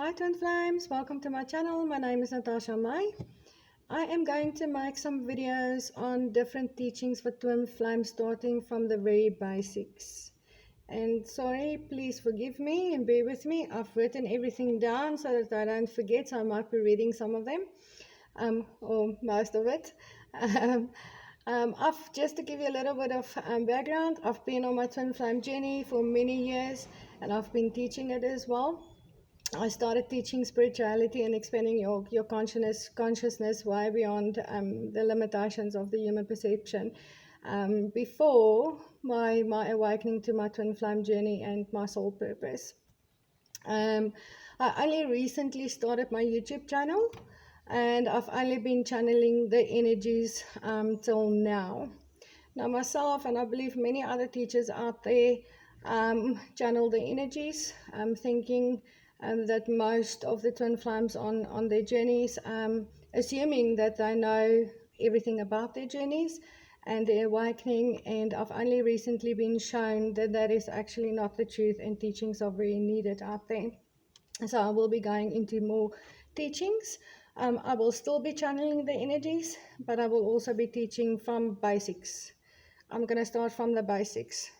Hi Twin Flames, welcome to my channel. My name is Natasha Mai. I am going to make some videos on different teachings for Twin Flames, starting from the very basics. And sorry, please forgive me and bear with me. I've written everything down so that I don't forget, so I might be reading some of them, or most of it. Just to give you a little bit of background, I've been on my Twin Flame journey for many years, and I've been teaching it as well. I started teaching spirituality and expanding your consciousness way beyond the limitations of the human perception. Before my awakening to my twin flame journey and my soul purpose. I only recently started my YouTube channel, and I've only been channeling the energies till now. Now myself, and I believe many other teachers out there, channel the energies, thinking that most of the twin flames on their journeys, assuming that they know everything about their journeys and their awakening. And I've only recently been shown that that is actually not the truth, and teachings are very needed out there. So I will be going into more teachings. I will still be channeling the energies, but I will also be teaching from basics. I'm going to start from the basics,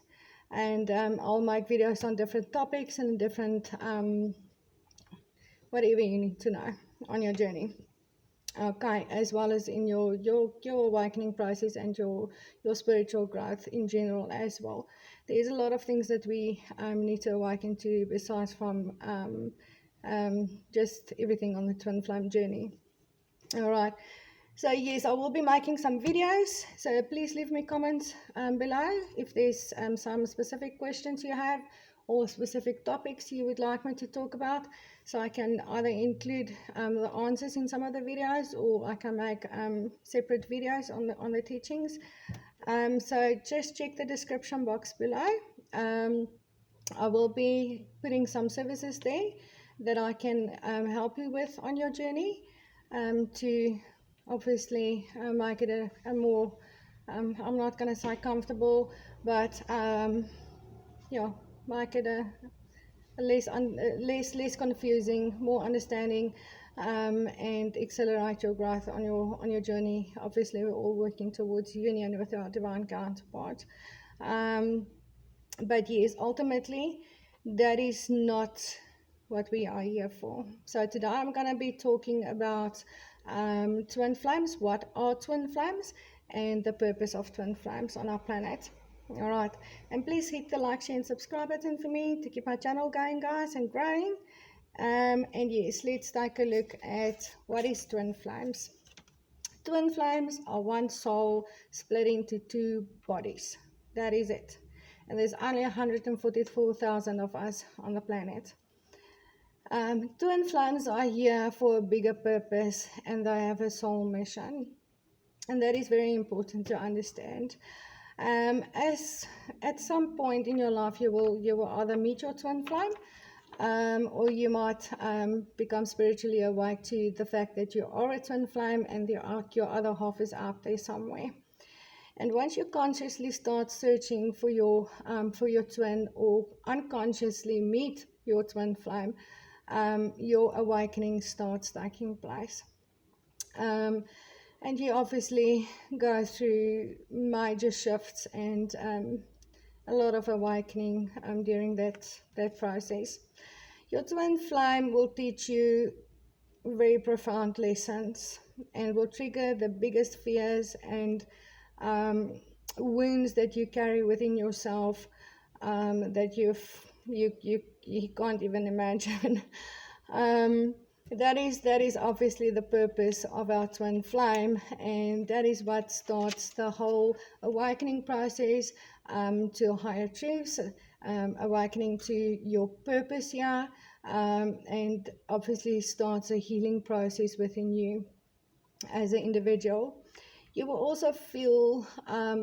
and I'll make videos on different topics and different whatever you need to know on your journey. Okay, as well as in your awakening process and your spiritual growth in general as well. There's a lot of things that we need to awaken to, besides from just everything on the twin flame journey. All right. So yes, I will be making some videos, so please leave me comments below if there's some specific questions you have or specific topics you would like me to talk about, so I can either include the answers in some of the videos, or I can make separate videos on the teachings. So just check the description box below. I will be putting some services there that I can help you with on your journey, to obviously make it a more, I'm not going to say comfortable, but yeah, make it a less confusing, more understanding, and accelerate your growth on your journey. Obviously, we're all working towards union with our divine counterpart. But yes, ultimately, that is not what we are here for. So today I'm going to be talking about twin flames, what are twin flames, and the purpose of twin flames on our planet. All right, and please hit the like, share, and subscribe button for me to keep my channel going, guys, and growing. And yes, let's take a look at what is twin flames. Twin flames are one soul split into two bodies. That is it. And there's only 144,000 of us on the planet. Twin flames are here for a bigger purpose, and they have a soul mission. And that is very important to understand. As at some point in your life, you will either meet your twin flame, or you might become spiritually awake to the fact that you are a twin flame, and your other half is out there somewhere. And once you consciously start searching for your twin, or unconsciously meet your twin flame, your awakening starts taking place. And you obviously go through major shifts and a lot of awakening during that process. Your twin flame will teach you very profound lessons, and will trigger the biggest fears and wounds that you carry within yourself, that you can't even imagine. That is obviously the purpose of our twin flame, and that is what starts the whole awakening process to higher truths, awakening to your purpose here, and obviously starts a healing process within you as an individual. You will also feel,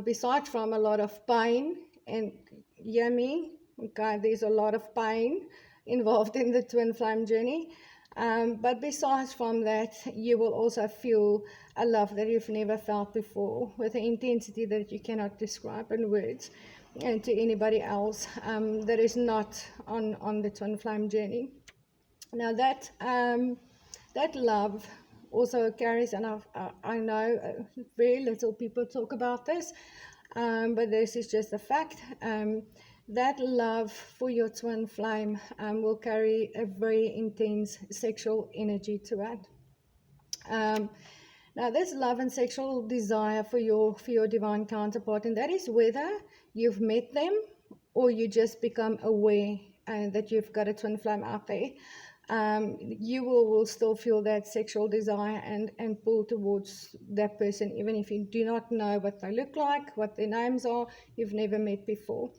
besides from a lot of pain, and hear me, okay, there's a lot of pain involved in the twin flame journey. But besides from that, you will also feel a love that you've never felt before, with an intensity that you cannot describe in words, and to anybody else that is not on the twin flame journey. Now that love also carries, and I know very little people talk about this, but this is just a fact. That love for your twin flame will carry a very intense sexual energy to it. Um, Now, there's love and sexual desire for your divine counterpart, and that is whether you've met them or you just become aware that you've got a twin flame out there. You will still feel that sexual desire and pull towards that person, even if you do not know what they look like, what their names are, you've never met before.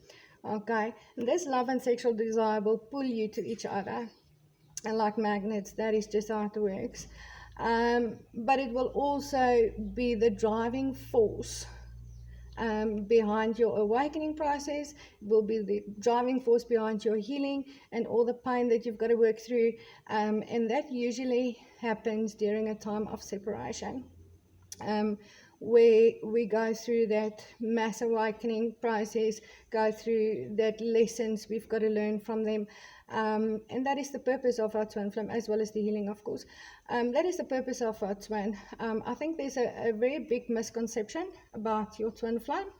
Okay, and this love and sexual desire will pull you to each other, and like magnets, that is just how it works. But it will also be the driving force behind your awakening process. It will be the driving force behind your healing and all the pain that you've got to work through. And that usually happens during a time of separation, where we go through that mass awakening process, go through that lessons we've got to learn from them. And that is the purpose of our twin flame, as well as the healing, of course. That is the purpose of our twin. I think there's a very big misconception about your twin flame.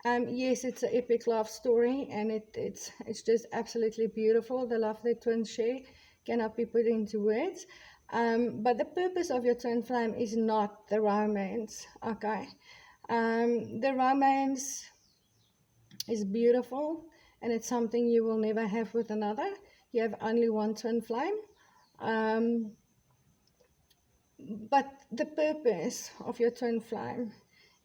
Yes, it's an epic love story, and it's just absolutely beautiful. The love that twins share cannot be put into words. But the purpose of your twin flame is not the romance, okay? The romance is beautiful, and it's something you will never have with another. You have only one twin flame. Um, but the purpose of your twin flame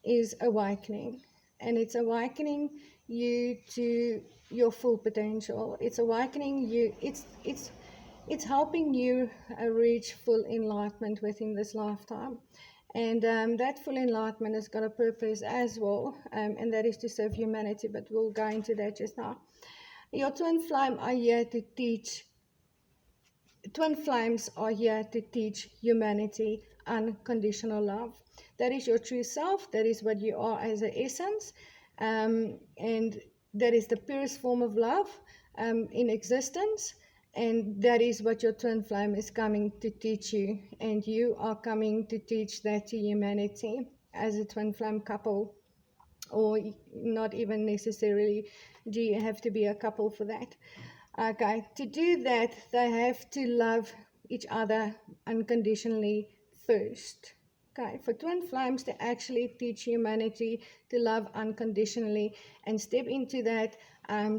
is awakening, and it's awakening you to your full potential. It's awakening you. It's helping you reach full enlightenment within this lifetime. And that full enlightenment has got a purpose as well, and that is to serve humanity, but we'll go into that just now. Your twin flame are here to teach Twin flames are here to teach humanity unconditional love. That is your true self. That is what you are as an essence. And that is the purest form of love in existence. And that is what your twin flame is coming to teach you. And you are coming to teach that to humanity as a twin flame couple. Or not even necessarily do you have to be a couple for that. Okay, to do that, they have to love each other unconditionally first. Okay, for twin flames to actually teach humanity to love unconditionally and step into that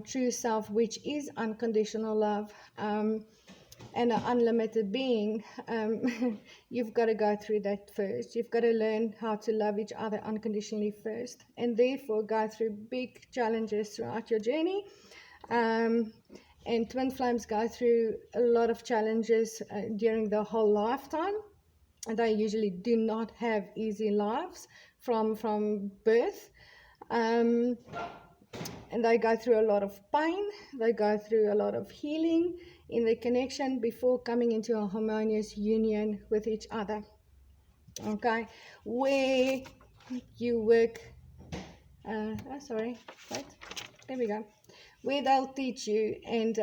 true self, which is unconditional love, and an unlimited being, you've got to go through that first. You've got to learn how to love each other unconditionally first, and therefore go through big challenges throughout your journey. And twin flames go through a lot of challenges during their whole lifetime. And they usually do not have easy lives from birth. And they go through a lot of pain. They go through a lot of healing in the connection before coming into a harmonious union with each other. Okay, where you work, sorry, wait, there we go, where they'll teach you and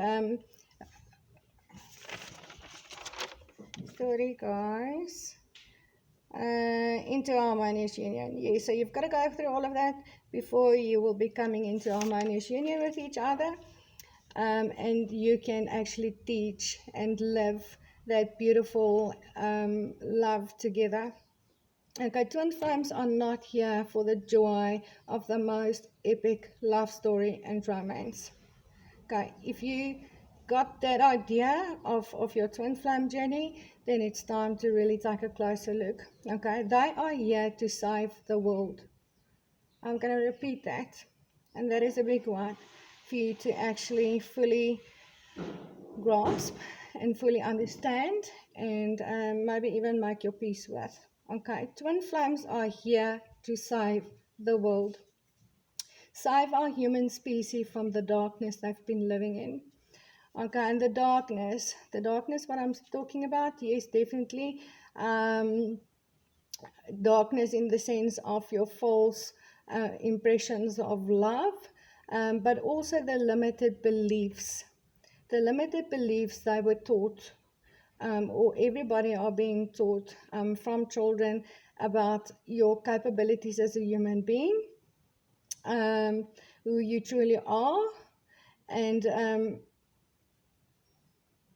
sorry guys, into harmonious union. Yeah, so you've got to go through all of that before you will be coming into harmonious union with each other, and you can actually teach and live that beautiful love together. Okay, twin flames are not here for the joy of the most epic love story and romance. Okay, if you got that idea of your twin flame journey, then it's time to really take a closer look. Okay, they are here to save the world. I'm going to repeat that, and that is a big one for you to actually fully grasp and fully understand, and maybe even make your peace with. Okay, twin flames are here to save the world, save our human species from the darkness they've been living in. Okay, and the darkness, what I'm talking about, yes, definitely darkness in the sense of your false impressions of love, but also the limited beliefs they were taught or everybody are being taught from children about your capabilities as a human being, who you truly are, and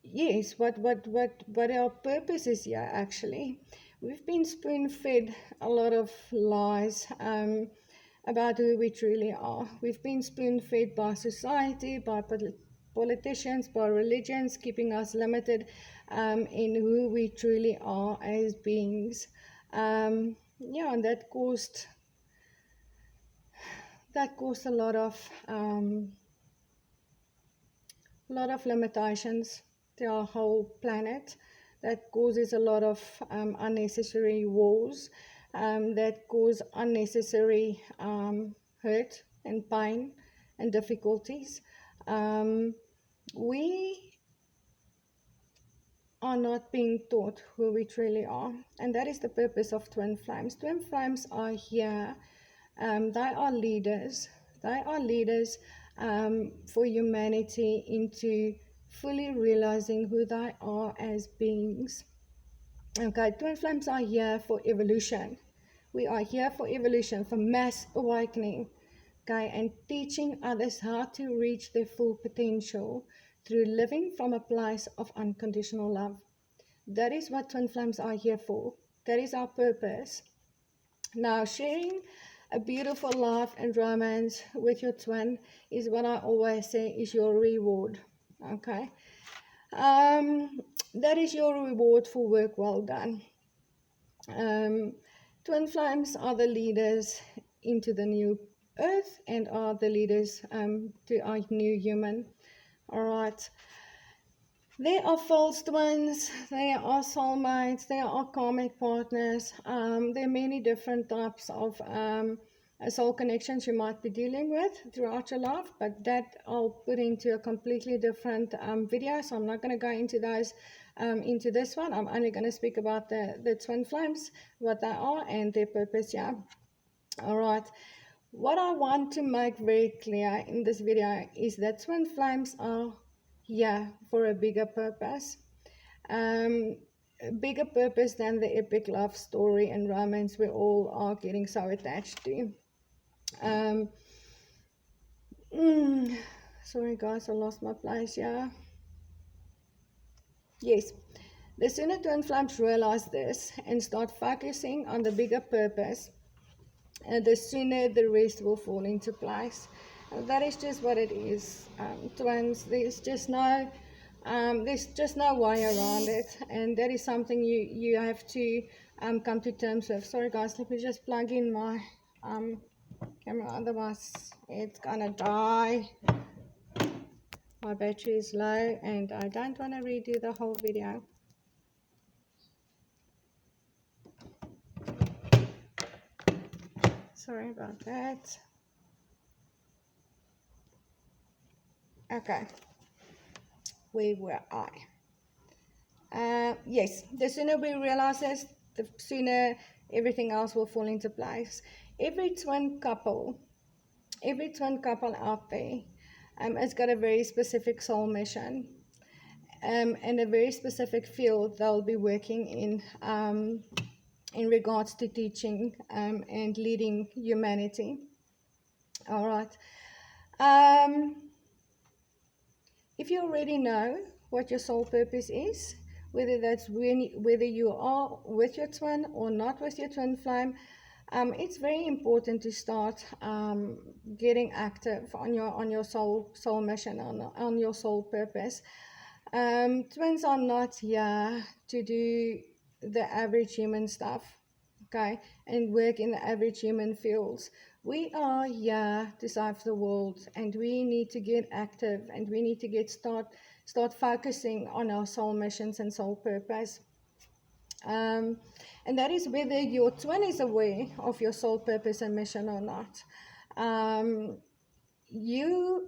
yes, what our purpose is here actually. We've been spoon-fed a lot of lies about who we truly are. We've been spoon-fed by society, by politicians, by religions, keeping us limited in who we truly are as beings. Yeah, and that caused a lot of limitations to our whole planet. That causes a lot of unnecessary wars, that cause unnecessary hurt and pain and difficulties. Um, we are not being taught who we truly are, and that is the purpose of Twin Flames. Twin Flames are here. They are leaders. They are leaders for humanity into fully realizing who they are as beings. Okay, Twin Flames are here for evolution. We are here for evolution, for mass awakening, okay, and teaching others how to reach their full potential through living from a place of unconditional love. That is what Twin Flames are here for. That is our purpose. Now, sharing a beautiful life and romance with your twin is what I always say is your reward. Okay, that is your reward for work well done. Twin Flames are the leaders into the new earth and are the leaders to our new human. All right. There are false twins, there are soulmates, there are karmic partners. There are many different types of soul connections you might be dealing with throughout your life, but that I'll put into a completely different video, so I'm not going to go into those into this one. I'm only going to speak about the twin flames, what they are, and their purpose, yeah. All right. What I want to make very clear in this video is that twin flames are here for a bigger purpose. A bigger purpose than the epic love story and romance we all are getting so attached to. Um, Sorry guys, I lost my place, yeah. Yes, the sooner twin flames realize this and start focusing on the bigger purpose, the sooner the rest will fall into place. That is just what it is. Twins, there's just no way around it, and that is something you have to come to terms with. Sorry guys, let me just plug in my camera, otherwise it's gonna die. My battery is low and I don't want to redo the whole video. Sorry about that. Okay, where were I? Yes, the sooner we realize this, the sooner everything else will fall into place. Every twin couple out there has got a very specific soul mission and a very specific field they'll be working in regards to teaching and leading humanity. All right. If you already know what your soul purpose is, whether you are with your twin or not with your twin flame, it's very important to start getting active on your soul mission, on your soul purpose. Twins are not here to do the average human stuff, okay, and work in the average human fields. We are here to save the world, and we need to get active, and we need to start focusing on our soul missions and soul purpose. And that is whether your twin is aware of your soul purpose and mission or not. You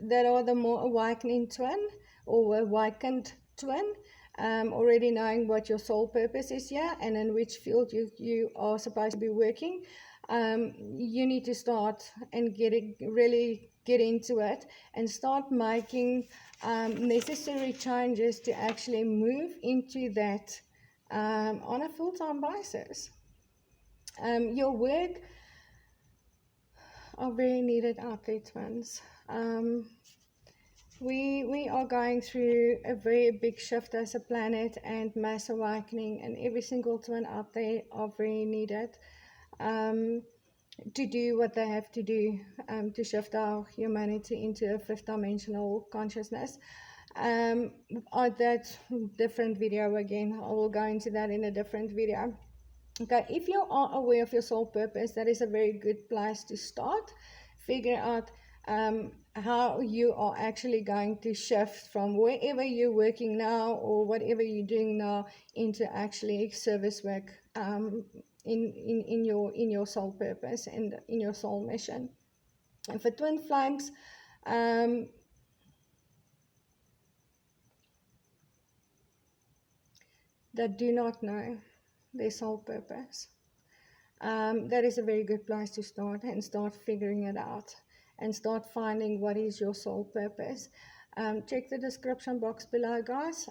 that are the more awakening twin or awakened twin, already knowing what your soul purpose is here and in which field you are supposed to be working, you need to start and really get into it and start making necessary changes to actually move into that on a full-time basis. Your work are very needed out there, twins. We are going through a very big shift as a planet and mass awakening, and every single twin out there are very needed to do what they have to do to shift our humanity into a fifth dimensional consciousness. That different video again. I will go into that in a different video. Okay, if you are aware of your soul purpose, that is a very good place to start. Figure out how you are actually going to shift from wherever you're working now or whatever you're doing now into actually service work in your soul purpose and in your soul mission. And for twin flames, that do not know their soul purpose, that is a very good place to start and start figuring it out and start finding what is your soul purpose. Check the description box below, guys,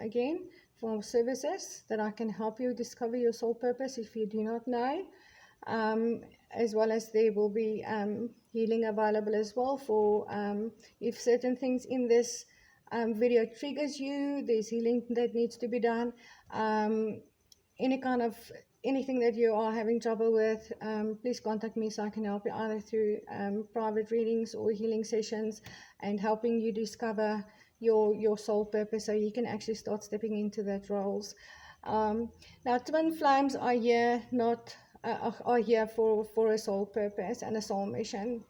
again, for services that I can help you discover your soul purpose if you do not know. As well as there will be healing available as well for if certain things in this video triggers you, there's healing that needs to be done. Anything that you are having trouble with, please contact me so I can help you either through private readings or healing sessions and helping you discover your soul purpose so you can actually start stepping into that roles. Now, twin flames are here are here for a soul purpose and a soul mission.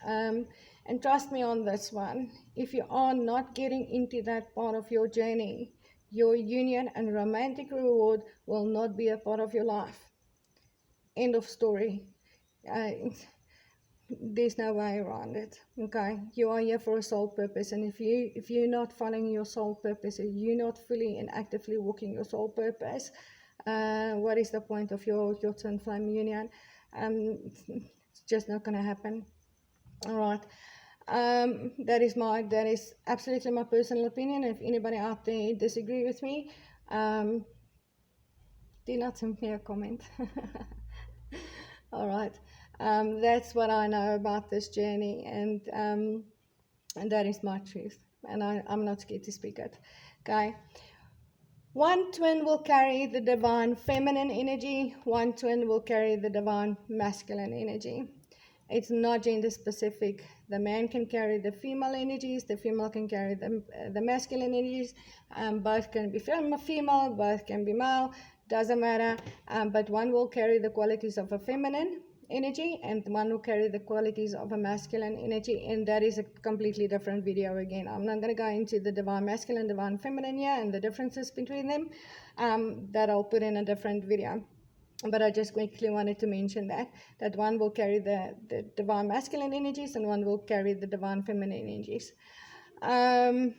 And trust me on this one, if you are not getting into that part of your journey, your union and romantic reward will not be a part of your life. End of story. There's no way around it. Okay, you are here for a soul purpose, and if you're not following your soul purpose, if you're not fully and actively walking your soul purpose, what is the point of your twin flame union? It's just not going to happen. All right. That is absolutely my personal opinion. If anybody out there disagree with me, do not send me a comment. All right. That's what I know about this journey, and that is my truth, and I'm not scared to speak it. Okay. One twin will carry the divine feminine energy. One twin will carry the divine masculine energy. It's not gender specific. The man can carry the female energies, the female can carry the masculine energies. Both can be female, both can be male, doesn't matter. But one will carry the qualities of a feminine energy and one will carry the qualities of a masculine energy, and that is a completely different video again. I'm not going to go into the divine masculine, divine feminine here and the differences between them. That I'll put in a different video. But I just quickly wanted to mention that one will carry the divine masculine energies and one will carry the divine feminine energies. They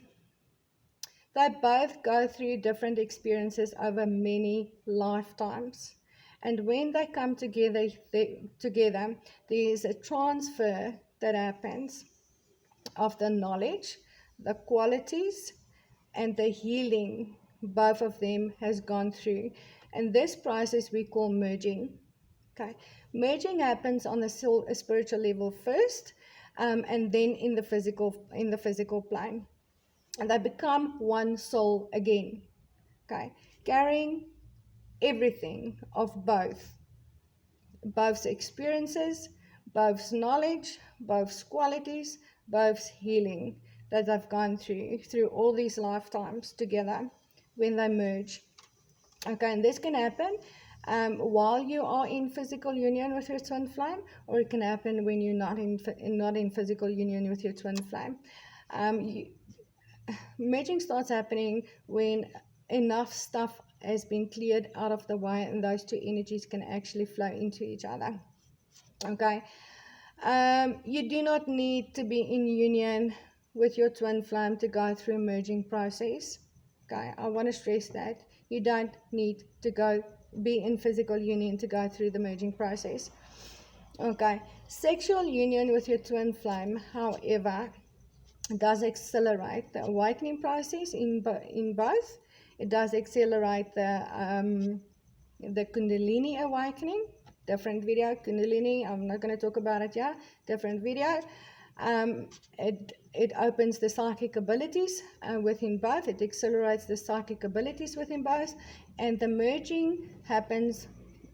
both go through different experiences over many lifetimes. And when they come together, there is a transfer that happens of the knowledge, the qualities, and the healing both of them has gone through. And this process we call merging. Okay, merging happens on a spiritual level first, and then in the physical plane, and they become one soul again. Okay, carrying everything of both's experiences, both's knowledge, both's qualities, both's healing that they've gone through all these lifetimes together when they merge. Okay, and this can happen while you are in physical union with your twin flame, or it can happen when you're not in physical union with your twin flame. Merging starts happening when enough stuff has been cleared out of the way and those two energies can actually flow into each other. Okay, you do not need to be in union with your twin flame to go through merging process. Okay, I want to stress that you don't need to be in physical union to go through the merging process. Okay, sexual union with your twin flame, however, does accelerate the awakening process in both. It does accelerate the Kundalini awakening. Different video, Kundalini. I'm not going to talk about it yet. Different video. It opens the psychic abilities within both. It accelerates the psychic abilities within both, and the merging happens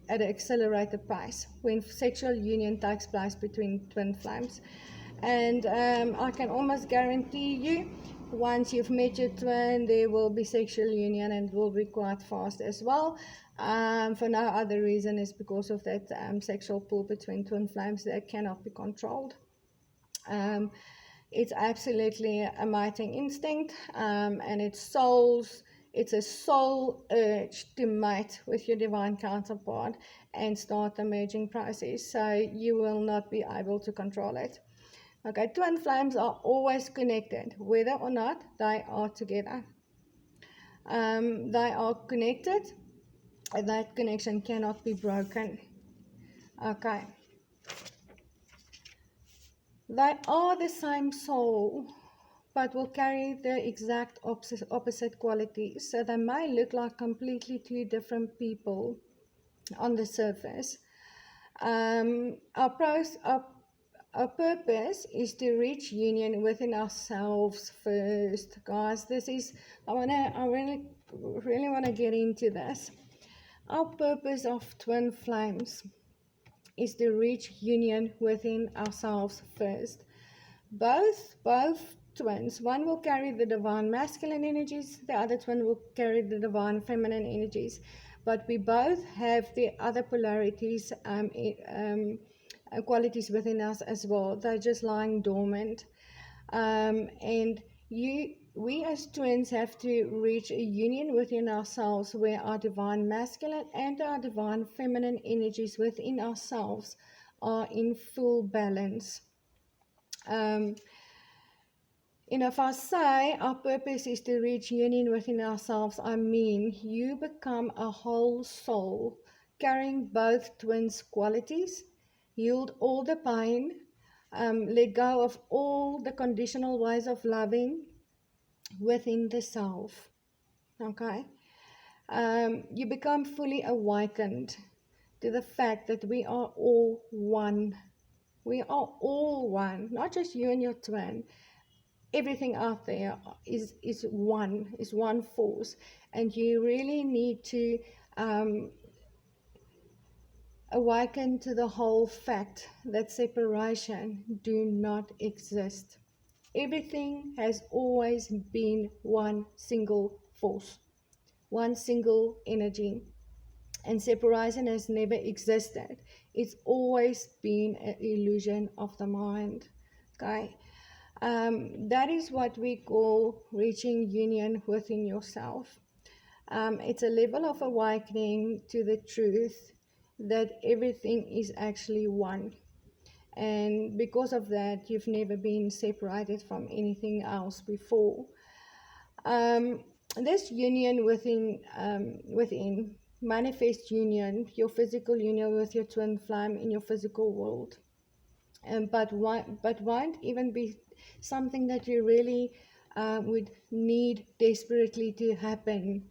at an accelerated pace when sexual union takes place between twin flames. And I can almost guarantee you, once you've met your twin, there will be sexual union, and it will be quite fast as well. For no other reason is because of that sexual pull between twin flames that cannot be controlled. It's absolutely a mating instinct, and it's a soul urge to mate with your divine counterpart and start the merging process. So you will not be able to control it. Okay, twin flames are always connected, whether or not they are together. They are connected, and that connection cannot be broken. Okay. They are the same soul, but will carry the exact opposite qualities. So they may look like completely two different people on the surface. Our purpose is to reach union within ourselves first, guys. I really wanna get into this. Our purpose of twin flames is to reach union within ourselves first. Both twins, one will carry the divine masculine energies, the other twin will carry the divine feminine energies, but we both have the other polarities, qualities within us as well. They're just lying dormant, and we as twins have to reach a union within ourselves where our divine masculine and our divine feminine energies within ourselves are in full balance. If I say our purpose is to reach union within ourselves, I mean you become a whole soul carrying both twins' qualities, yield all the pain, let go of all the conditional ways of loving within the self. Okay? You become fully awakened to the fact that we are all one. We are all one, not just you and your twin. Everything out there is one force, and you really need to awaken to the whole fact that separation do not exist. Everything has always been one single force, one single energy, and separation has never existed. It's always been an illusion of the mind. Okay. That is what we call reaching union within yourself. It's a level of awakening to the truth that everything is actually one. And because of that, you've never been separated from anything else before. This union within manifest union, your physical union with your twin flame in your physical world. But won't even be something that you really would need desperately to happen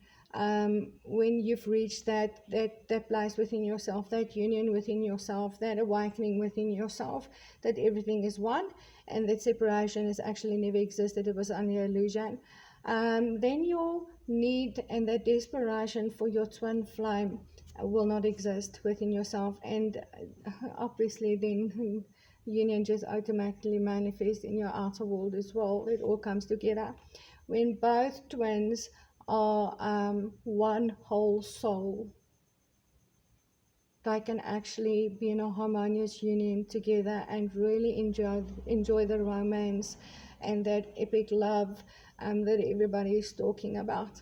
when you've reached that place within yourself, that union within yourself, that awakening within yourself, that everything is one and that separation has actually never existed, it was only an illusion. Then your need and that desperation for your twin flame will not exist within yourself, and obviously then union just automatically manifests in your outer world as well. It all comes together when both twins are one whole soul. They can actually be in a harmonious union together and really enjoy the romance and that epic love that everybody is talking about.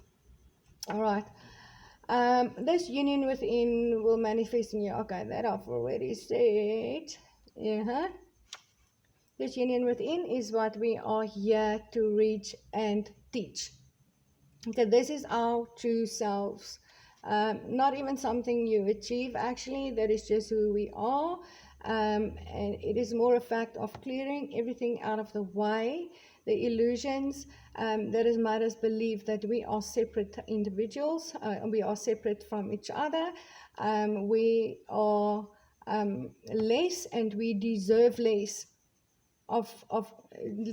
All right. This union within will manifest in you. Okay, that I've already said. This union within is what we are here to reach and teach. Okay, this is our true selves. Not even something you achieve, actually, that is just who we are. And it is more a fact of clearing everything out of the way, the illusions that has made us believe that we are separate individuals, we are separate from each other, we are less, and we deserve less of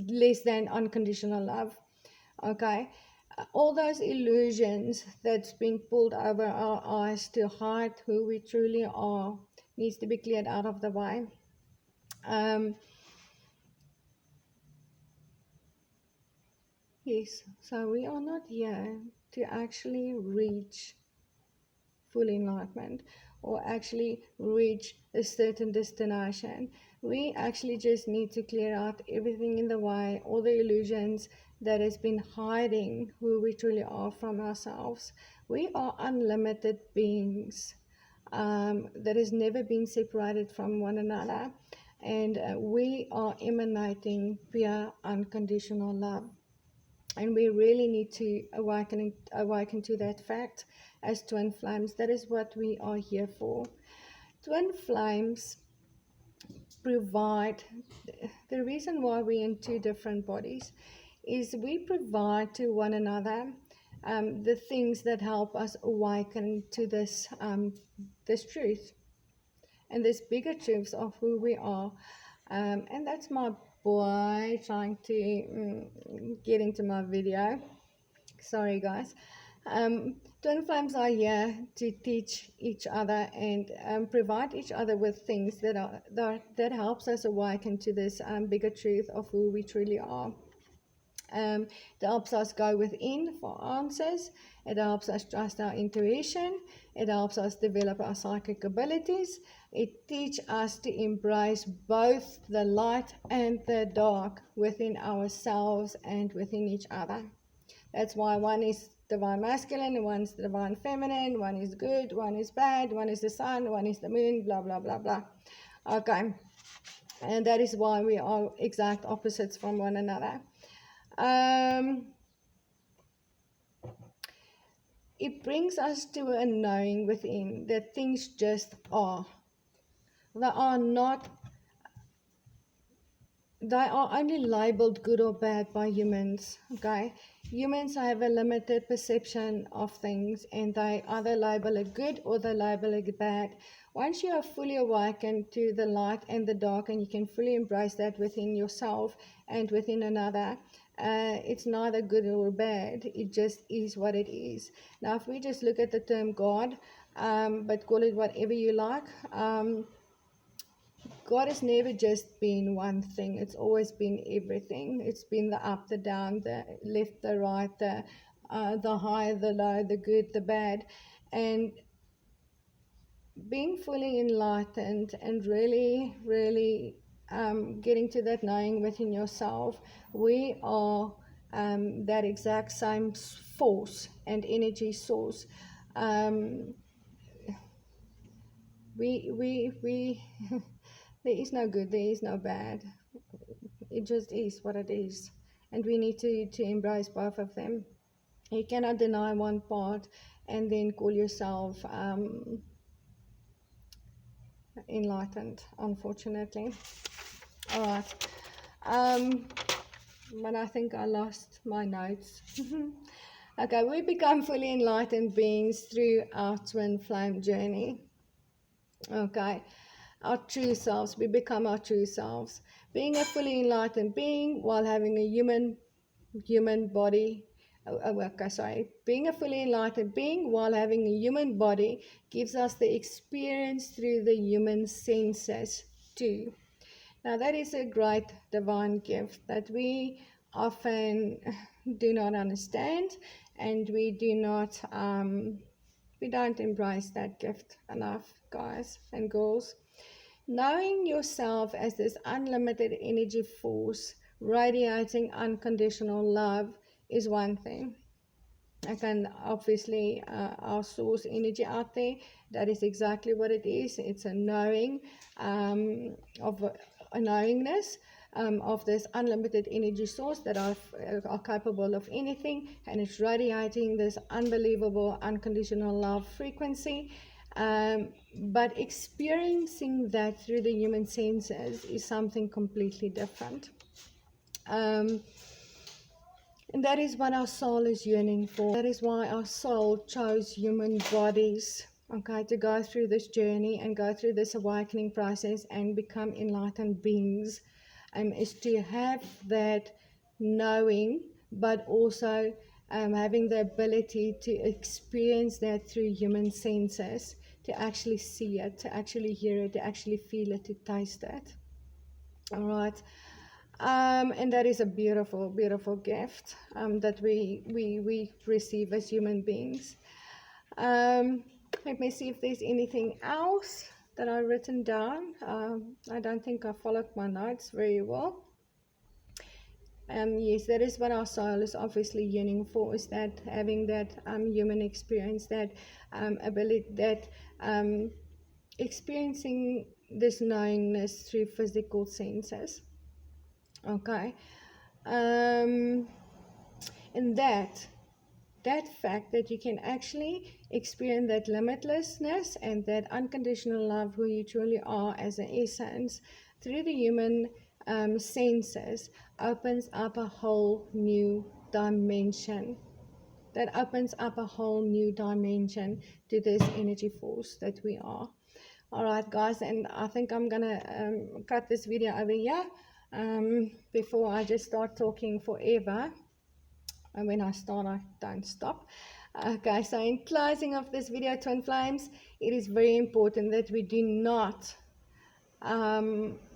less than unconditional love. Okay, all those illusions that's been pulled over our eyes to hide who we truly are needs to be cleared out of the way. um yes, so we are not here to actually reach full enlightenment or actually reach a certain destination. We actually just need to clear out everything in the way, all the illusions that has been hiding who we truly are from ourselves. We are unlimited beings that has never been separated from one another, and we are emanating pure unconditional love, and we really need to awaken to that fact as twin flames. That is what we are here for. Twin flames provide, the reason why we're in two different bodies is we provide to one another the things that help us awaken to this truth and this bigger truths of who we are. And that's my boy trying to get into my video. Sorry, guys. Twin flames are here to teach each other and provide each other with things that helps us awaken to this bigger truth of who we truly are. It helps us go within for answers. It helps us trust our intuition. It helps us develop our psychic abilities. It teaches us to embrace both the light and the dark within ourselves and within each other. That's why one is divine masculine, one's divine feminine, one is good, one is bad, one is the sun, one is the moon, blah, blah, blah, blah. Okay. And that is why we are exact opposites from one another. It brings us to a knowing within that things just are. They are not, they are only labeled good or bad by humans. Okay, humans have a limited perception of things, and they either label it good or they label it bad. Once you are fully awakened to the light and the dark, and you can fully embrace that within yourself and within another, it's neither good or bad. It just is what it is. Now, if we just look at the term God, but call it whatever you like, God has never just been one thing. It's always been everything. It's been the up, the down, the left, the right, the high, the low, the good, the bad. And being fully enlightened and really, really getting to that knowing within yourself, we are that exact same force and energy source. Um, we there is no good, there is no bad. It just is what it is, and we need to embrace both of them. You cannot deny one part and then call yourself enlightened, unfortunately. All right. But I think I lost my notes. Okay, we become fully enlightened beings through our twin flame journey. Okay, our true selves, we become our true selves. Being a fully enlightened being while having a human body. Being a fully enlightened being while having a human body gives us the experience through the human senses too. Now, that is a great divine gift that we often do not understand, and we don't embrace that gift enough, guys and girls. Knowing yourself as this unlimited energy force radiating unconditional love is one thing. I can obviously our source energy out there, that is exactly what it is. It's a knowing of a knowingness. of this unlimited energy source that are capable of anything, and it's radiating this unbelievable unconditional love frequency. But experiencing that through the human senses is something completely different. And that is what our soul is yearning for. That is why our soul chose human bodies, okay, to go through this journey and go through this awakening process and become enlightened beings, is to have that knowing, but also having the ability to experience that through human senses, to actually see it, to actually hear it, to actually feel it, to taste it. All right. And that is a beautiful, beautiful gift that we receive as human beings. Let me see if there's anything else that I've written down. I don't think I followed my notes very well. Yes, that is what our soul is obviously yearning for, is that having that human experience, that ability, that experiencing this knowingness through physical senses. Okay. And that fact that you can actually experience that limitlessness and that unconditional love, who you truly are as an essence, through the human senses, opens up a whole new dimension. That opens up a whole new dimension to this energy force that we are. Alright guys, and I think I'm gonna cut this video over here before I just start talking forever. And when I start, I don't stop. Okay, so in closing of this video, Twin Flames, it is very important that we do not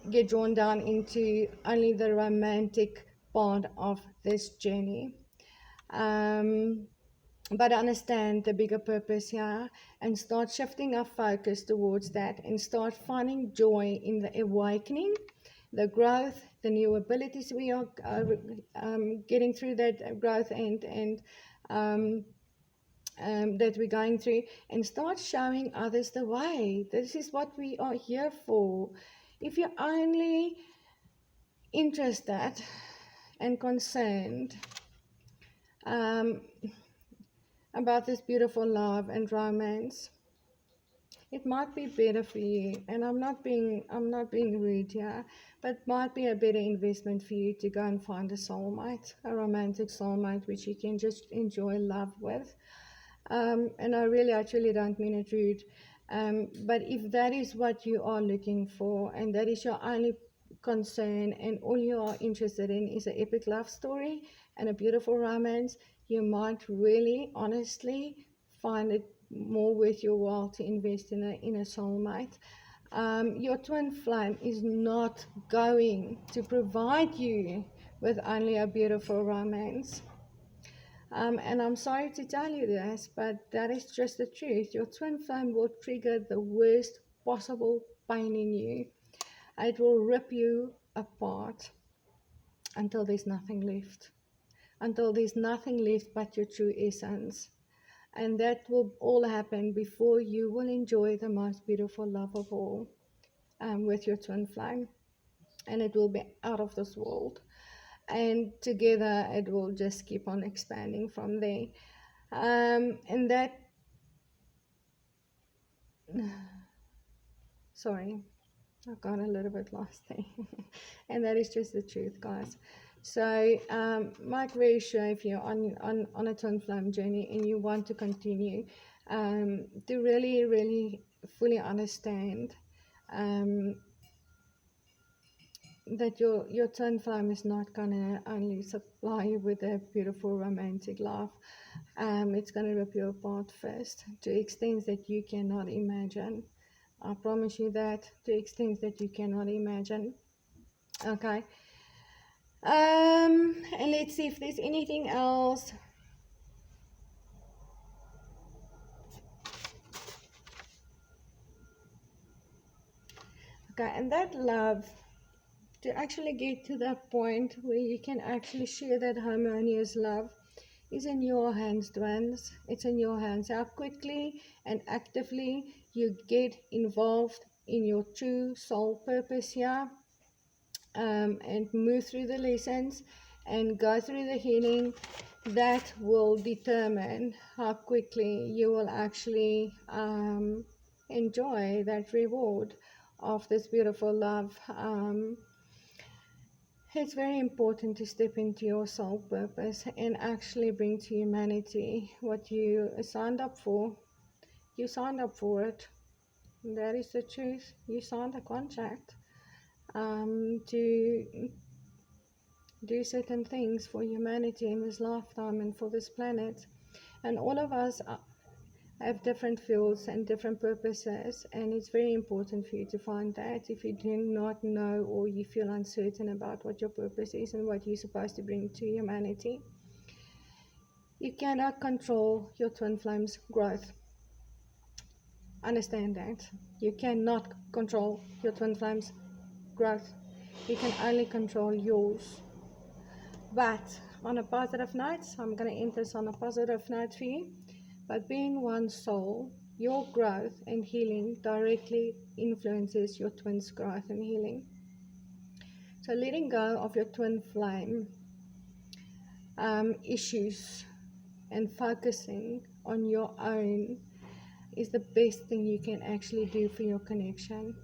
get drawn down into only the romantic part of this journey. But understand the bigger purpose here, and start shifting our focus towards that, and start finding joy in the awakening, the growth, the new abilities we are getting through that growth, and that we're going through, and start showing others the way. This is what we are here for. If you're only interested and concerned about this beautiful love and romance, it might be better for you, and I'm not being rude here, but might be a better investment for you to go and find a soulmate, a romantic soulmate, which you can just enjoy love with. And I truly don't mean it rude, but if that is what you are looking for, and that is your only concern, and all you are interested in is an epic love story and a beautiful romance, you might really honestly find it more worth your while to invest in a soulmate. Your twin flame is not going to provide you with only a beautiful romance. And I'm sorry to tell you this, but that is just the truth. Your twin flame will trigger the worst possible pain in you. It will rip you apart until there's nothing left. Until there's nothing left but your true essence. And that will all happen before you will enjoy the most beautiful love of all with your twin flame. And it will be out of this world. And together it will just keep on expanding from there. And that, sorry, I got a little bit lost there. And that is just the truth, guys. So make very sure, if you're on a twin flame journey and you want to continue, to really fully understand that your twin flame is not gonna only supply you with a beautiful romantic love. It's gonna rip you apart first, to extents that you cannot imagine. I promise you that, to extents that you cannot imagine. Okay. And let's see if there's anything else. Okay, and that love, to actually get to that point where you can actually share that harmonious love, is in your hands, twins. It's in your hands. How quickly and actively you get involved in your true soul purpose here and move through the lessons and go through the healing, that will determine how quickly you will actually enjoy that reward of this beautiful love. It's very important to step into your soul purpose and actually bring to humanity what you signed up for. You signed up for it. That is the truth. You signed a contract to do certain things for humanity in this lifetime and for this planet. And all of us have different fields and different purposes, and it's very important for you to find that. If you do not know or you feel uncertain about what your purpose is and what you're supposed to bring to humanity, you cannot control your twin flames growth. Understand that. You cannot control your twin flames growth. You can only control yours. But on a positive note, I'm going to end this on a positive note for you. But being one soul, your growth and healing directly influences your twin's growth and healing. So letting go of your twin flame issues and focusing on your own is the best thing you can actually do for your connection.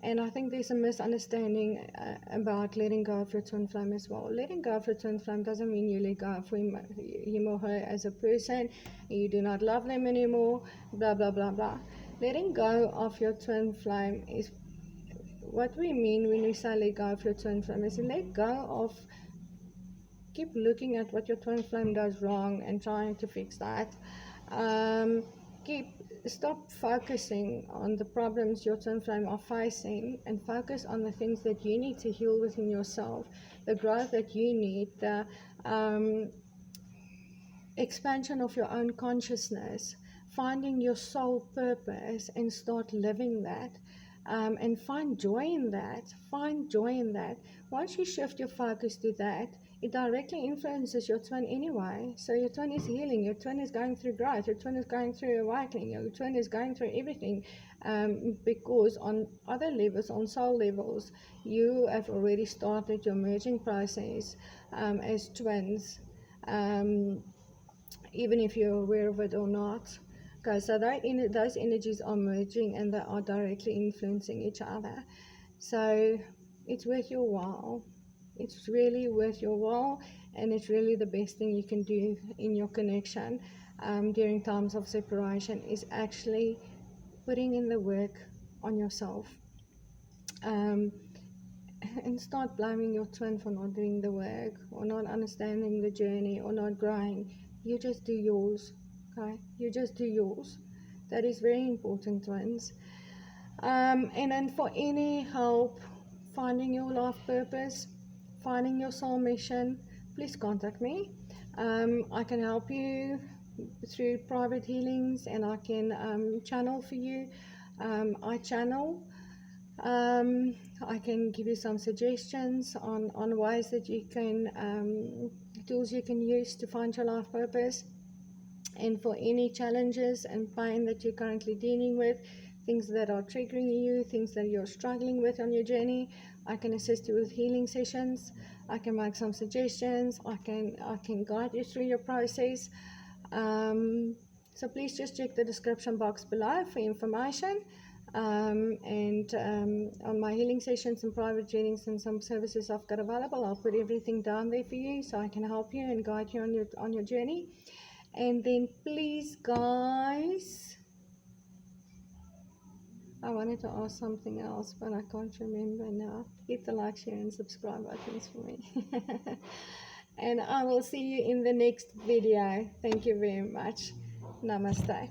And I think there's a misunderstanding about letting go of your twin flame as well. Letting go of your twin flame doesn't mean you let go of him or her as a person, you do not love them anymore, blah, blah, blah, blah. Letting go of your twin flame is what we mean when we say let go of your twin flame, is let go of keep looking at what your twin flame does wrong and trying to fix that. Stop focusing on the problems your twin flame are facing and focus on the things that you need to heal within yourself, the growth that you need, the expansion of your own consciousness, finding your soul purpose and start living that. And find joy in that. Find joy in that. Once you shift your focus to that, it directly influences your twin anyway. So your twin is healing, your twin is going through growth, your twin is going through awakening, your twin is going through everything, because on other levels, on soul levels, you have already started your merging process as twins, even if you're aware of it or not. Okay, so those energies are merging and they are directly influencing each other. So it's worth your while. It's really worth your while, and it's really the best thing you can do in your connection during times of separation is actually putting in the work on yourself. And start blaming your twin for not doing the work or not understanding the journey or not growing. You just do yours. Okay, you just do yours. That is very important, twins. And then for any help finding your life purpose, finding your soul mission, please contact me. I can help you through private healings, and I can channel for you. I channel. I can give you some suggestions on ways that you can, tools you can use to find your life purpose. And for any challenges and pain that you're currently dealing with, things that are triggering you, things that you're struggling with on your journey, I can assist you with healing sessions. I can make some suggestions. I can guide you through your process. So please just check the description box below for information. On my healing sessions and private readings and some services I've got available, I'll put everything down there for you so I can help you and guide you on your journey. And then please, guys, I wanted to ask something else, but I can't remember now. Hit the like, share, and subscribe buttons for me. And I will see you in the next video. Thank you very much. Namaste.